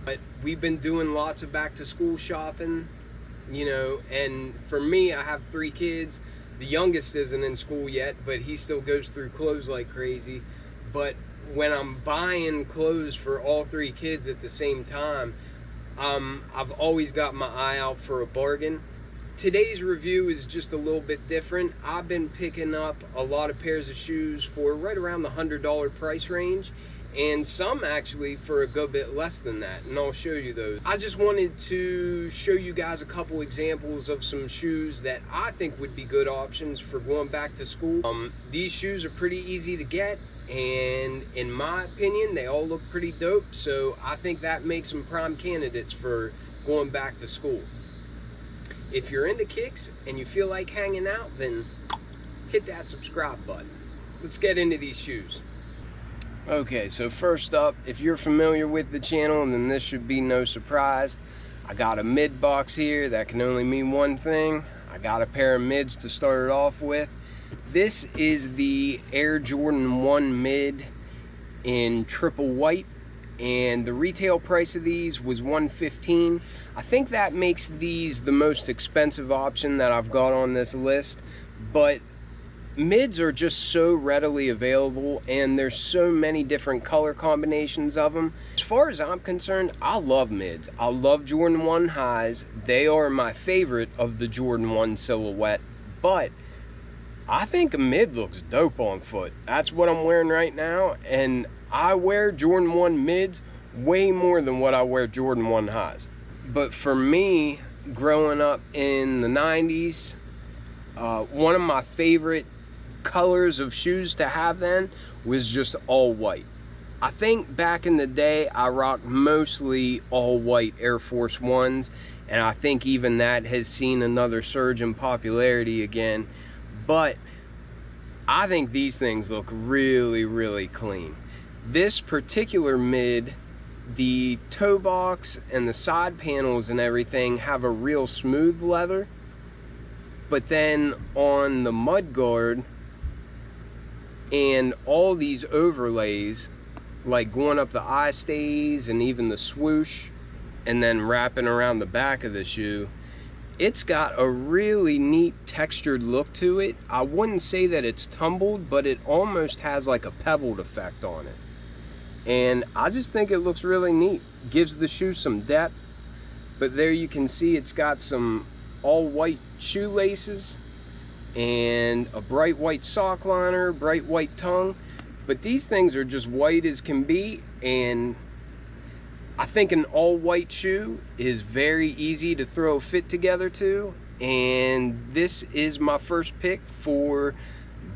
But we've been doing lots of back to school shopping, you know, and for me, I have 3 kids. The youngest isn't in school yet, but he still goes through clothes like crazy. But when I'm buying clothes for all 3 kids at the same time, I've always got my eye out for a bargain. Today's review is just a little bit different. I've been picking up a lot of pairs of shoes for right around the $100 price range, and some actually for a good bit less than that, and I'll show you those. I just wanted to show you guys a couple examples of some shoes that I think would be good options for going back to school. These shoes are pretty easy to get, and in my opinion, they all look pretty dope, so I think that makes them prime candidates for going back to school. If you're into kicks and you feel like hanging out, then hit that subscribe button. Let's get into these shoes. Okay, so first up, if you're familiar with the channel, then this should be no surprise. I got a mid box here. That can only mean one thing. I got a pair of mids to start it off with. This is the Air Jordan 1 mid in triple white, and the retail price of these was $115. I think that makes these the most expensive option that I've got on this list, but mids are just so readily available, and there's so many different color combinations of them. As far as I'm concerned, I love mids. I love Jordan 1 highs. They are my favorite of the Jordan 1 silhouette, but I think a mid looks dope on foot. That's what I'm wearing right now, and I wear Jordan 1 mids way more than what I wear Jordan 1 highs. But for me, growing up in the 90s, one of my favorite colors of shoes to have then was just all white. I think back in the day, I rocked mostly all white Air Force Ones, and I think even that has seen another surge in popularity again. But I think these things look really, really clean. This particular mid, the toe box and the side panels and everything have a real smooth leather, but then on the mud guard and all these overlays, like going up the eye stays and even the swoosh and then wrapping around the back of the shoe, it's got a really neat textured look to it. I wouldn't say that it's tumbled, but it almost has like a pebbled effect on it. And I just think it looks really neat. Gives the shoe some depth. But there you can see it's got some all white shoelaces and a bright white sock liner, bright white tongue. But these things are just white as can be, and I think an all white shoe is very easy to throw a fit together to, and this is my first pick for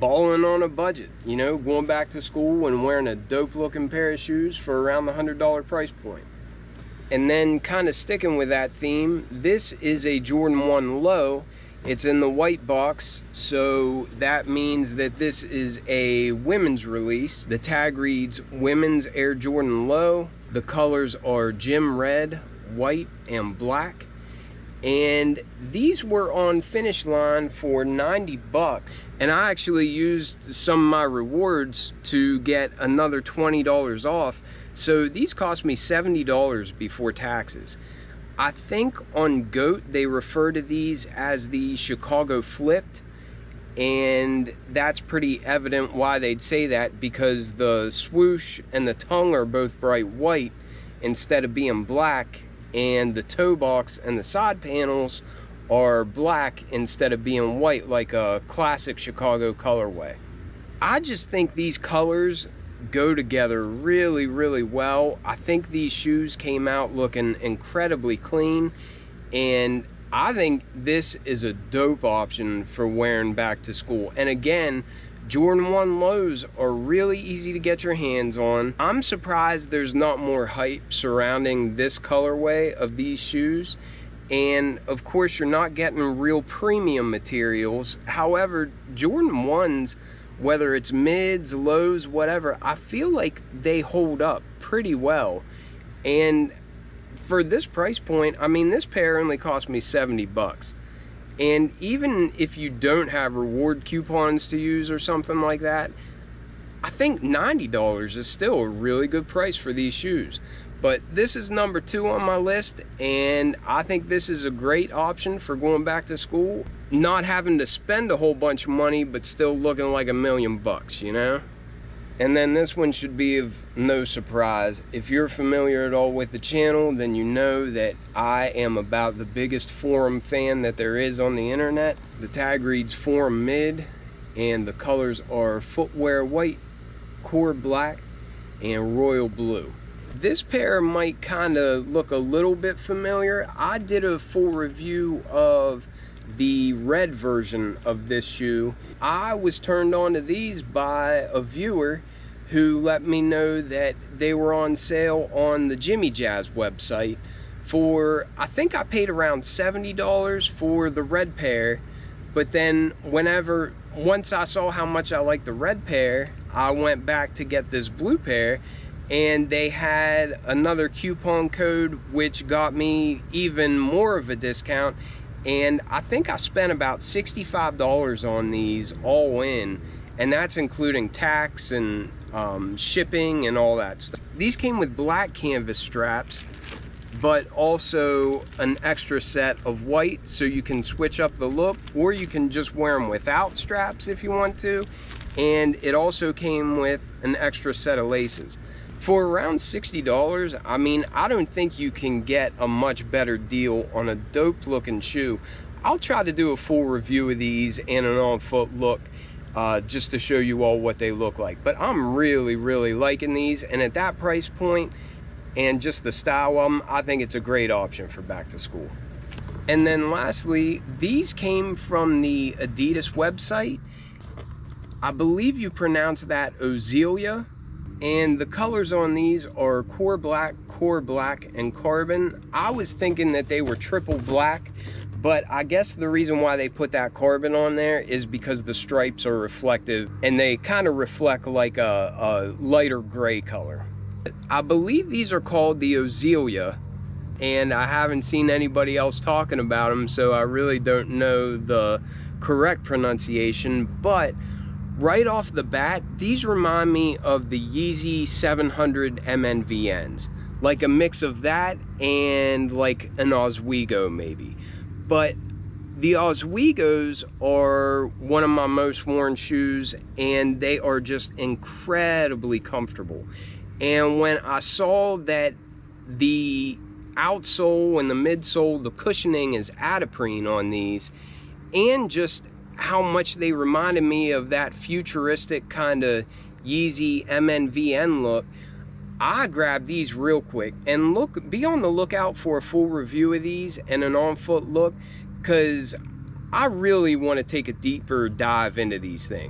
balling on a budget, you know, going back to school and wearing a dope looking pair of shoes for around the $100 price point. And then kind of sticking with that theme, this is a Jordan 1 low. It's in the white box, so that means that this is a women's release. The tag reads Women's Air Jordan Low. The colors are gym red, white, and black. And these were on Finish Line for 90 bucks. And I actually used some of my rewards to get another $20 off. So these cost me $70 before taxes. I think on GOAT they refer to these as the Chicago Flipped, and that's pretty evident why they'd say that, because the swoosh and the tongue are both bright white instead of being black, and the toe box and the side panels are black instead of being white like a classic Chicago colorway. I just think these colors go together really, really well. I think these shoes came out looking incredibly clean, and I think this is a dope option for wearing back to school. And again, Jordan 1 lows are really easy to get your hands on. I'm surprised there's not more hype surrounding this colorway of these shoes. And of course, you're not getting real premium materials. However, Jordan 1s, whether it's mids, lows, whatever, I feel like they hold up pretty well. And for this price point, I mean, this pair only cost me 70 bucks. And even if you don't have reward coupons to use or something like that, I think $90 is still a really good price for these shoes. But this is number 2 on my list, and I think this is a great option for going back to school, not having to spend a whole bunch of money, but still looking like $1,000,000, you know? And then this one should be of no surprise. If you're familiar at all with the channel, then you know that I am about the biggest Forum fan that there is on the internet. The tag reads Forum Mid, and the colors are footwear white, core black, and royal blue. This pair might kind of look a little bit familiar. I did a full review of the red version of this shoe. I was turned on to these by a viewer who let me know that they were on sale on the Jimmy Jazz website for, I think I paid around $70 for the red pair, but then once I saw how much I liked the red pair, I went back to get this blue pair, and they had another coupon code which got me even more of a discount, and I think I spent about $65 on these all in, and that's including tax and shipping and all that stuff. These came with black canvas straps, but also an extra set of white, so you can switch up the look, or you can just wear them without straps if you want to. And it also came with an extra set of laces. For around $60, I mean, I don't think you can get a much better deal on a dope looking shoe. I'll try to do a full review of these and an on-foot look just to show you all what they look like. But I'm really liking these, and at that price point and just the style of them, I think it's a great option for back to school. And then lastly, these came from the Adidas website. I believe you pronounce that ozilia, and the colors on these are core black, and carbon. I was thinking that they were triple black, but I guess the reason why they put that carbon on there is because the stripes are reflective, and they kind of reflect like a lighter gray color. I believe these are called the ozilia, and I haven't seen anybody else talking about them, so I really don't know the correct pronunciation, but right off the bat, these remind me of the Yeezy 700 MNVNs, like a mix of that and like an Oswego maybe. But the Oswegos are one of my most worn shoes, and they are just incredibly comfortable. And when I saw that the outsole and the midsole, the cushioning is Adidas on these, and just how much they reminded me of that futuristic kind of Yeezy MNVN look, I grabbed these real quick. And be on the lookout for a full review of these and an on-foot look, because I really want to take a deeper dive into these things.